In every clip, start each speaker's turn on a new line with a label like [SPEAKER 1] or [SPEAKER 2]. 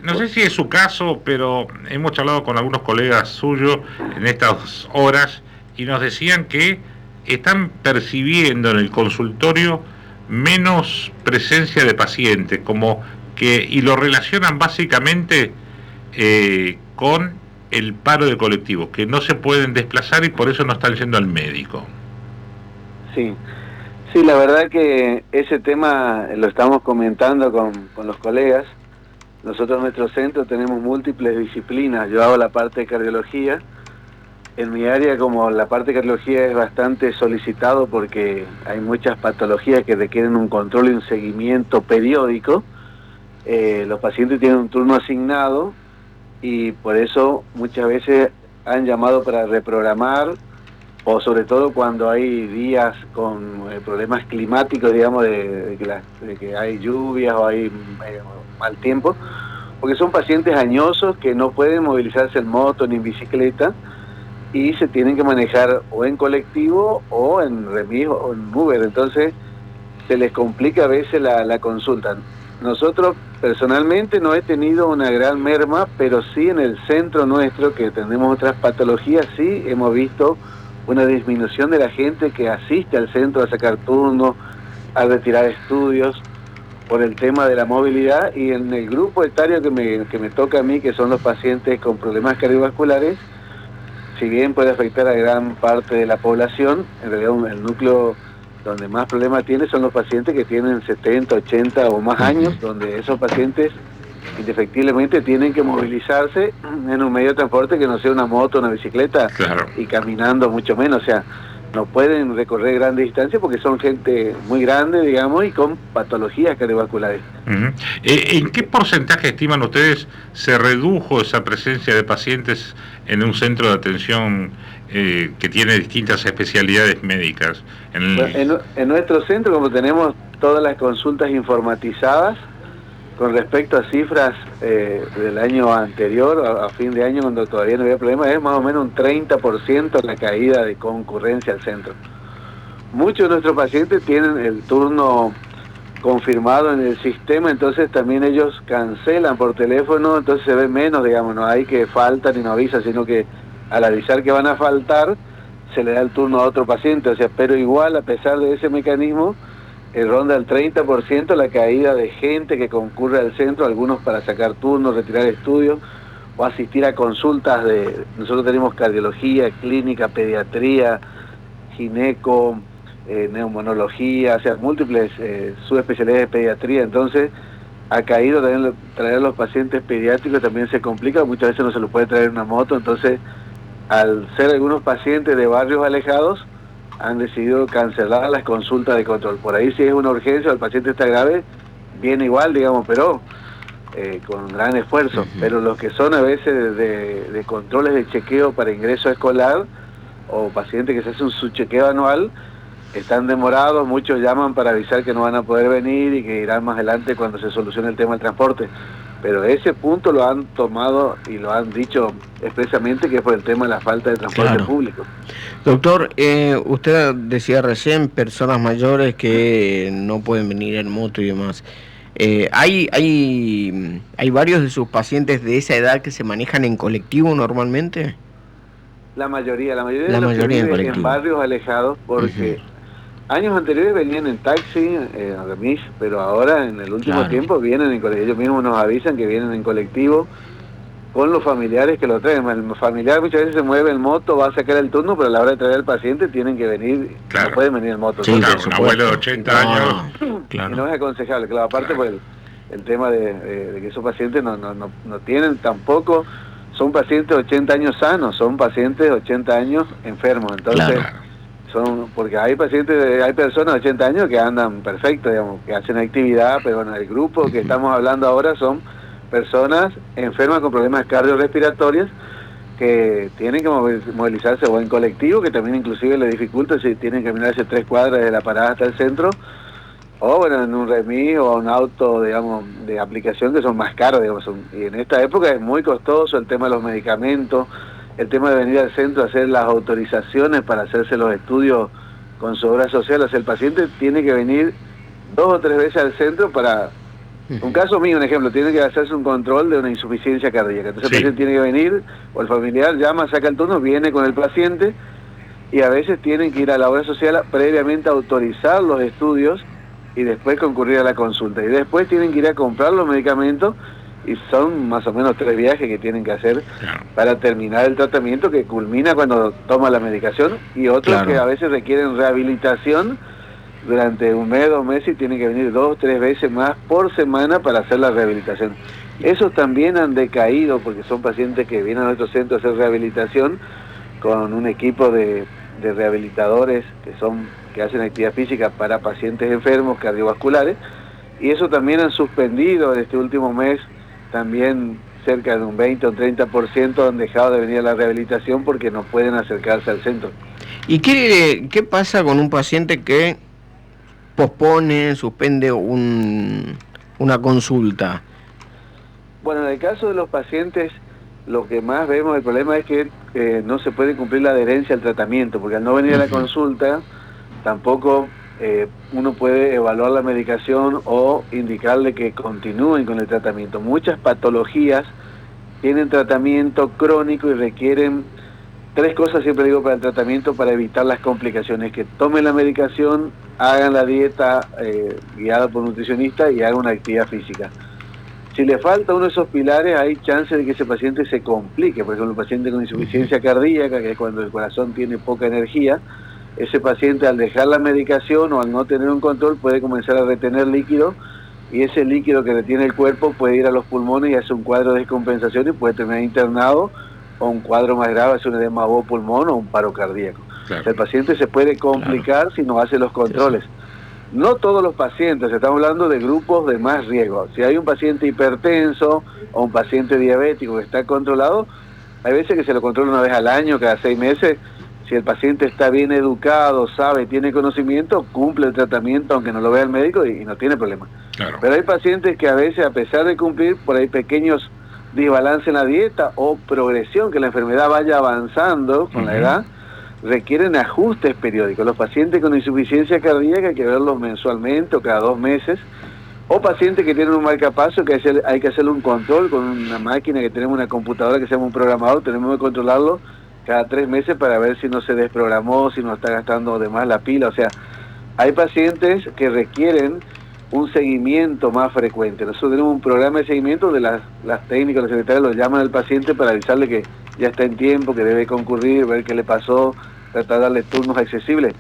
[SPEAKER 1] no sé si es su caso, pero hemos charlado con algunos colegas suyos en estas horas y nos decían que están percibiendo en el consultorio menos presencia de pacientes, como que, y lo relacionan básicamente con el paro de colectivos, que no se pueden desplazar y por eso no están yendo al médico.
[SPEAKER 2] Sí, sí, la verdad que ese tema lo estamos comentando con los colegas. Nosotros en nuestro centro tenemos múltiples disciplinas. Yo hago la parte de cardiología. En mi área, como la parte de cardiología es bastante solicitado porque hay muchas patologías que requieren un control y un seguimiento periódico, los pacientes tienen un turno asignado y por eso muchas veces han llamado para reprogramar, o sobre todo cuando hay días con problemas climáticos, digamos, de que hay lluvias o hay mal tiempo, porque son pacientes añosos que no pueden movilizarse en moto ni en bicicleta y se tienen que manejar o en colectivo o en remis o en Uber, entonces se les complica a veces la consulta. Nosotros personalmente no he tenido una gran merma, pero sí en el centro nuestro, que tenemos otras patologías, sí hemos visto una disminución de la gente que asiste al centro a sacar turnos, a retirar estudios, por el tema de la movilidad. Y en el grupo etario que me toca a mí, que son los pacientes con problemas cardiovasculares, si bien puede afectar a gran parte de la población, en realidad el núcleo donde más problemas tiene son los pacientes que tienen 70, 80 o más años, donde esos pacientes indefectiblemente tienen que movilizarse en un medio de transporte que no sea una moto, una bicicleta,
[SPEAKER 1] Claro.
[SPEAKER 2] y caminando mucho menos, o sea, no pueden recorrer grandes distancias porque son gente muy grande, digamos, y con patologías cardiovasculares.
[SPEAKER 1] ¿En qué porcentaje estiman ustedes se redujo esa presencia de pacientes en un centro de atención que tiene distintas especialidades médicas?
[SPEAKER 2] En nuestro centro, como tenemos todas las consultas informatizadas, con respecto a cifras del año anterior, a fin de año, cuando todavía no había problema, es más o menos un 30% la caída de concurrencia al centro. Muchos de nuestros pacientes tienen el turno confirmado en el sistema, entonces también ellos cancelan por teléfono, entonces se ve menos, digamos, no hay que faltan y no avisan, sino que al avisar que van a faltar, se le da el turno a otro paciente, o sea, pero igual, a pesar de ese mecanismo, ronda el 30% la caída de gente que concurre al centro, algunos para sacar turnos, retirar estudios, o asistir a consultas nosotros tenemos cardiología, clínica, pediatría, gineco, neumonología, o sea, múltiples subespecialidades de pediatría, entonces ha caído también traer a los pacientes pediátricos, también se complica, muchas veces no se los puede traer una moto, entonces al ser algunos pacientes de barrios alejados, han decidido cancelar las consultas de control. Por ahí si es una urgencia, el paciente está grave, viene igual, digamos, pero con gran esfuerzo. Pero los que son a veces de controles de chequeo para ingreso escolar, o pacientes que se hacen su chequeo anual, están demorados, muchos llaman para avisar que no van a poder venir y que irán más adelante cuando se solucione el tema del transporte. Pero ese punto lo han tomado y lo han dicho expresamente, que es por el tema de la falta de transporte público.
[SPEAKER 3] Doctor, usted decía recién personas mayores que no pueden venir en moto y demás. ¿Hay varios de sus pacientes de esa edad que se manejan en colectivo normalmente?
[SPEAKER 2] La mayoría de los que viven en barrios alejados, porque años anteriores venían en taxi, en remis, pero ahora en el último tiempo vienen en colectivo. Ellos mismos nos avisan que vienen en colectivo con los familiares que lo traen. El familiar muchas veces se mueve en moto, va a sacar el turno, pero a la hora de traer al paciente tienen que venir, no pueden venir en moto.
[SPEAKER 1] Sí, claro, un abuelo de 80 años.
[SPEAKER 2] Y no es aconsejable, claro, aparte por el tema de que esos pacientes no tienen tampoco, son pacientes de 80 años sanos, son pacientes de 80 años enfermos, entonces porque hay pacientes, hay personas de 80 años que andan perfecto, digamos, que hacen actividad, pero bueno, el grupo que estamos hablando ahora son personas enfermas con problemas cardiorrespiratorios que tienen que movilizarse o en colectivo, que también inclusive les dificulta si tienen que caminarse 3 cuadras de la parada hasta el centro, o bueno, en un remis o un auto, digamos, de aplicación, que son más caros, digamos, y en esta época es muy costoso el tema de los medicamentos, el tema de venir al centro a hacer las autorizaciones para hacerse los estudios con su obra social. O sea, el paciente tiene que venir 2 o 3 veces al centro para Un caso mío, un ejemplo, tiene que hacerse un control de una insuficiencia cardíaca. Entonces el paciente tiene que venir, o el familiar llama, saca el turno, viene con el paciente, y a veces tienen que ir a la obra social previamente a autorizar los estudios y después concurrir a la consulta. Y después tienen que ir a comprar los medicamentos, y son más o menos 3 viajes que tienen que hacer para terminar el tratamiento, que culmina cuando toma la medicación, y otros que a veces requieren rehabilitación durante 1 mes, 2 meses, y tienen que venir 2, 3 veces más por semana para hacer la rehabilitación. Esos también han decaído porque son pacientes que vienen a nuestro centro a hacer rehabilitación con un equipo de rehabilitadores que hacen actividad física para pacientes enfermos cardiovasculares, y eso también han suspendido en este último mes. También cerca de un 20 o 30% han dejado de venir a la rehabilitación porque no pueden acercarse al centro.
[SPEAKER 3] ¿Y qué pasa con un paciente que pospone, suspende una consulta?
[SPEAKER 2] Bueno, en el caso de los pacientes, lo que más vemos, el problema es que no se puede cumplir la adherencia al tratamiento, porque al no venir a la consulta, tampoco uno puede evaluar la medicación o indicarle que continúen con el tratamiento. Muchas patologías tienen tratamiento crónico y requieren 3 cosas, siempre digo, para el tratamiento, para evitar las complicaciones: que tomen la medicación, hagan la dieta guiada por nutricionista y hagan una actividad física. Si le falta uno de esos pilares, hay chance de que ese paciente se complique. Por ejemplo, el paciente con insuficiencia cardíaca, que es cuando el corazón tiene poca energía, ese paciente, al dejar la medicación o al no tener un control, puede comenzar a retener líquido, y ese líquido que retiene el cuerpo puede ir a los pulmones y hace un cuadro de descompensación y puede terminar internado, o un cuadro más grave, hace un edema o pulmón o un paro cardíaco. Claro. O sea, el paciente se puede complicar si no hace los controles. No todos los pacientes, estamos hablando de grupos de más riesgo. Si hay un paciente hipertenso o un paciente diabético que está controlado, hay veces que se lo controla 1 vez al año, cada 6 meses. Si el paciente está bien educado, sabe, tiene conocimiento, cumple el tratamiento aunque no lo vea el médico y no tiene problema. Claro. Pero hay pacientes que a veces, a pesar de cumplir, por ahí pequeños desbalance en la dieta o progresión, que la enfermedad vaya avanzando con la edad, requieren ajustes periódicos. Los pacientes con insuficiencia cardíaca hay que verlos mensualmente o cada 2 meses, o pacientes que tienen un marcapaso que hay que hacerle un control con una máquina, que tenemos una computadora que se llama un programador, tenemos que controlarlo cada 3 meses para ver si no se desprogramó, si no está gastando de más la pila. O sea, hay pacientes que requieren un seguimiento más frecuente. Nosotros tenemos un programa de seguimiento donde las técnicas, los secretarios lo llaman al paciente para avisarle que ya está en tiempo, que debe concurrir, ver qué le pasó, tratar de darle turnos accesibles.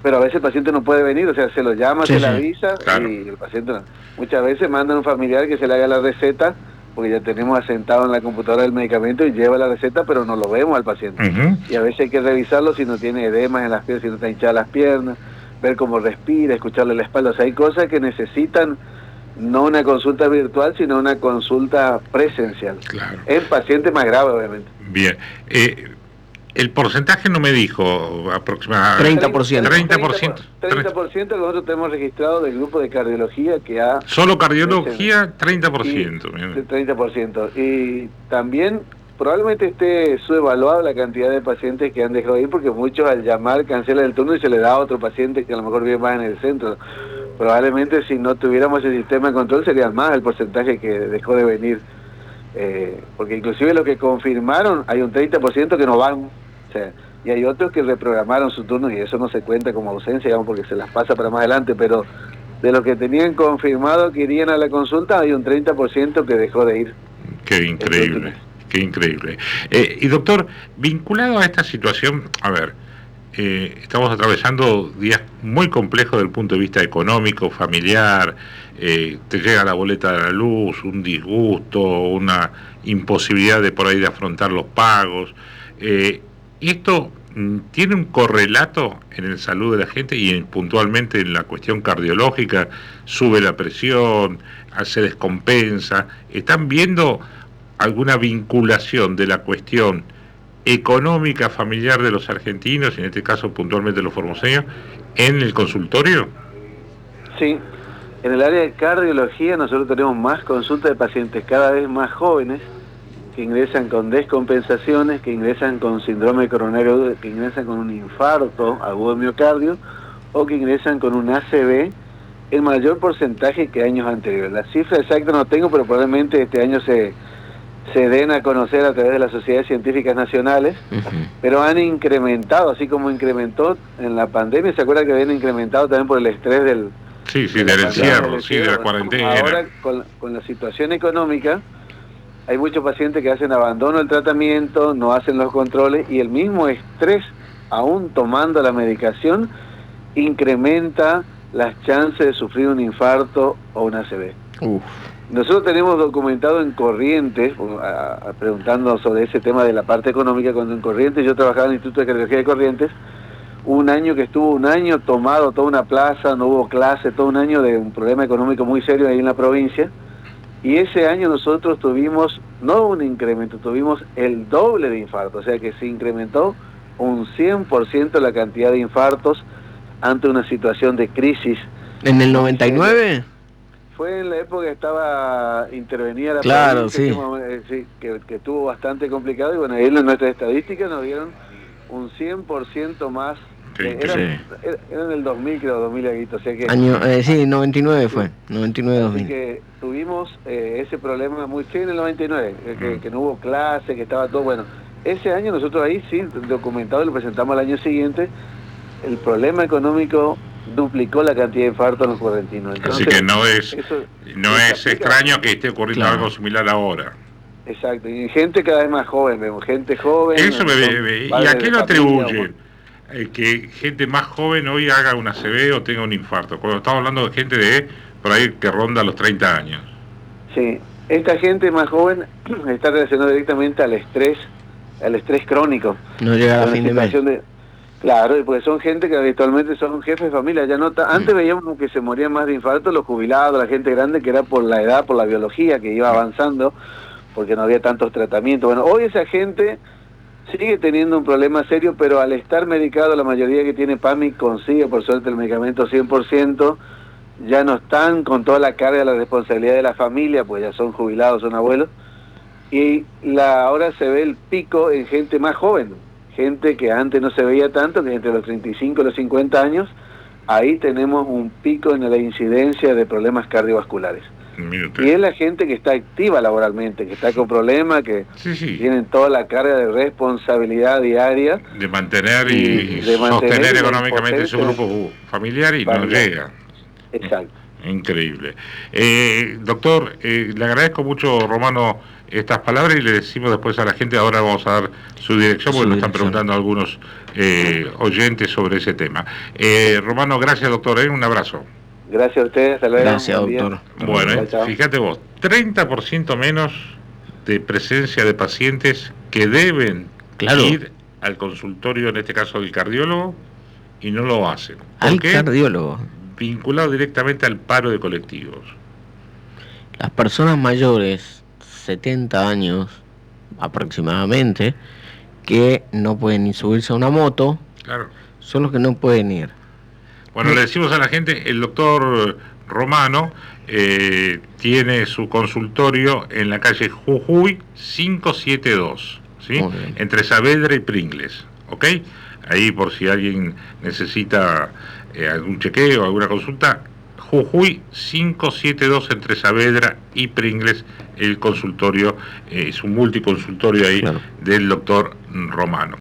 [SPEAKER 2] Pero a veces el paciente no puede venir, o sea, se lo llama, se le avisa, claro, y el paciente no. Muchas veces mandan a un familiar que se le haga la receta, porque ya tenemos asentado en la computadora el medicamento y lleva la receta, pero no lo vemos al paciente. Y a veces hay que revisarlo si no tiene edemas en las piernas, si no está hinchada las piernas, ver cómo respira, escucharle la espalda. O sea, hay cosas que necesitan no una consulta virtual, sino una consulta presencial. Claro. En pacientes más graves, obviamente.
[SPEAKER 1] Bien. El porcentaje no me dijo aproximadamente.
[SPEAKER 2] 30%. 30% que nosotros tenemos registrado del grupo de cardiología que ha...
[SPEAKER 1] Solo cardiología, 30%.
[SPEAKER 2] 30%. Y también probablemente esté subvaluada la cantidad de pacientes que han dejado de ir, porque muchos al llamar cancelan el turno y se le da a otro paciente que a lo mejor vive más en el centro. Probablemente si no tuviéramos el sistema de control sería más el porcentaje que dejó de venir. Porque inclusive los que confirmaron, hay un 30% que no van. O sea, y hay otros que reprogramaron su turno y eso no se cuenta como ausencia, digamos, porque se las pasa para más adelante, pero de los que tenían confirmado que irían a la consulta, hay un 30% que dejó de ir.
[SPEAKER 1] Qué increíble, qué increíble. Y doctor, vinculado a esta situación, a ver, estamos atravesando días muy complejos desde el punto de vista económico, familiar, te llega la boleta de la luz, un disgusto, una imposibilidad de por ahí de afrontar los pagos. ¿Esto tiene un correlato en la salud de la gente y puntualmente en la cuestión cardiológica? ¿Sube la presión? ¿Se descompensa? ¿Están viendo alguna vinculación de la cuestión económica familiar de los argentinos, en este caso puntualmente de los formoseños, en el consultorio?
[SPEAKER 2] Sí, en el área de cardiología nosotros tenemos más consultas de pacientes cada vez más jóvenes que ingresan con descompensaciones, que ingresan con síndrome coronario, que ingresan con un infarto agudo de miocardio, o que ingresan con un ACV el mayor porcentaje que años anteriores. La cifra exacta no tengo, pero probablemente este año se den a conocer a través de las sociedades científicas nacionales, pero han incrementado, así como incrementó en la pandemia. ¿Se acuerda que habían incrementado también por el estrés del
[SPEAKER 1] del encierro, de la cuarentena?
[SPEAKER 2] Ahora, con la situación económica, hay muchos pacientes que hacen abandono del tratamiento, no hacen los controles, y el mismo estrés, aún tomando la medicación, incrementa las chances de sufrir un infarto o un ACV. Nosotros tenemos documentado en Corrientes, preguntando sobre ese tema de la parte económica, cuando en Corrientes, yo trabajaba en el Instituto de Cardiología de Corrientes, un año que estuvo un año tomado toda una plaza, no hubo clase, todo un año de un problema económico muy serio ahí en la provincia, y ese año nosotros tuvimos, no un incremento, tuvimos el doble de infartos, o sea que se incrementó un 100% la cantidad de infartos ante una situación de crisis.
[SPEAKER 3] ¿En el 99?
[SPEAKER 2] Fue en la época que estaba intervenida la
[SPEAKER 3] provincia,
[SPEAKER 2] sí, que estuvo bastante complicado, y bueno, ahí en nuestras estadísticas nos dieron un 100% más. Era en el 2000, creo, 2000 o sea que...
[SPEAKER 3] sí, 99 fue, 99-2000.
[SPEAKER 2] Así que tuvimos ese problema muy serio en el 99, que no hubo clase, que estaba todo, bueno. Ese año nosotros ahí sí, documentado, lo presentamos al año siguiente, el problema económico duplicó la cantidad de infartos en los correntinos. Entonces,
[SPEAKER 1] así que no es extraño que esté ocurriendo algo similar ahora.
[SPEAKER 2] Exacto, y gente cada vez más joven, vemos gente joven.
[SPEAKER 1] Eso ¿y a qué lo atribuyen? Que gente más joven hoy haga una ACV o tenga un infarto, cuando estamos hablando de gente de por ahí que ronda los 30 años.
[SPEAKER 2] Sí, esta gente más joven está relacionada directamente al estrés crónico.
[SPEAKER 3] No llega a fin de mes.
[SPEAKER 2] Claro, porque son gente que habitualmente son jefes de familia, ya no antes veíamos que se morían más de infarto los jubilados, la gente grande, que era por la edad, por la biología que iba avanzando, porque no había tantos tratamientos. Bueno, hoy esa gente sigue teniendo un problema serio, pero al estar medicado, la mayoría que tiene PAMI consigue por suerte el medicamento 100%, ya no están con toda la carga de la responsabilidad de la familia, pues ya son jubilados, son abuelos, y ahora se ve el pico en gente más joven, gente que antes no se veía tanto, que entre los 35 y los 50 años, ahí tenemos un pico en la incidencia de problemas cardiovasculares. Y es la gente que está activa laboralmente, que está con problemas, que tienen toda la carga de responsabilidad diaria.
[SPEAKER 1] De mantener y sostener económicamente su grupo familiar y no llega.
[SPEAKER 2] Exacto.
[SPEAKER 1] Increíble. Doctor, le agradezco mucho, Romano, estas palabras, y le decimos después a la gente, ahora vamos a dar su dirección, porque nos están preguntando algunos oyentes sobre ese tema. Romano, gracias, doctor, un abrazo.
[SPEAKER 2] Gracias a ustedes, hasta luego.
[SPEAKER 3] Gracias, doctor.
[SPEAKER 1] Bueno, fíjate vos, 30% menos de presencia de pacientes que deben ir al consultorio, en este caso del cardiólogo, y no lo hacen.
[SPEAKER 3] ¿Al cardiólogo?
[SPEAKER 1] Vinculado directamente al paro de colectivos.
[SPEAKER 3] Las personas mayores, 70 años aproximadamente, que no pueden ni subirse a una moto, son los que no pueden ir.
[SPEAKER 1] Bueno, le decimos a la gente, el doctor Romano tiene su consultorio en la calle Jujuy 572, ¿sí? Entre Saavedra y Pringles, ¿ok? Ahí por si alguien necesita algún chequeo, alguna consulta, Jujuy 572 entre Saavedra y Pringles, el consultorio, es un multiconsultorio ahí del doctor Romano.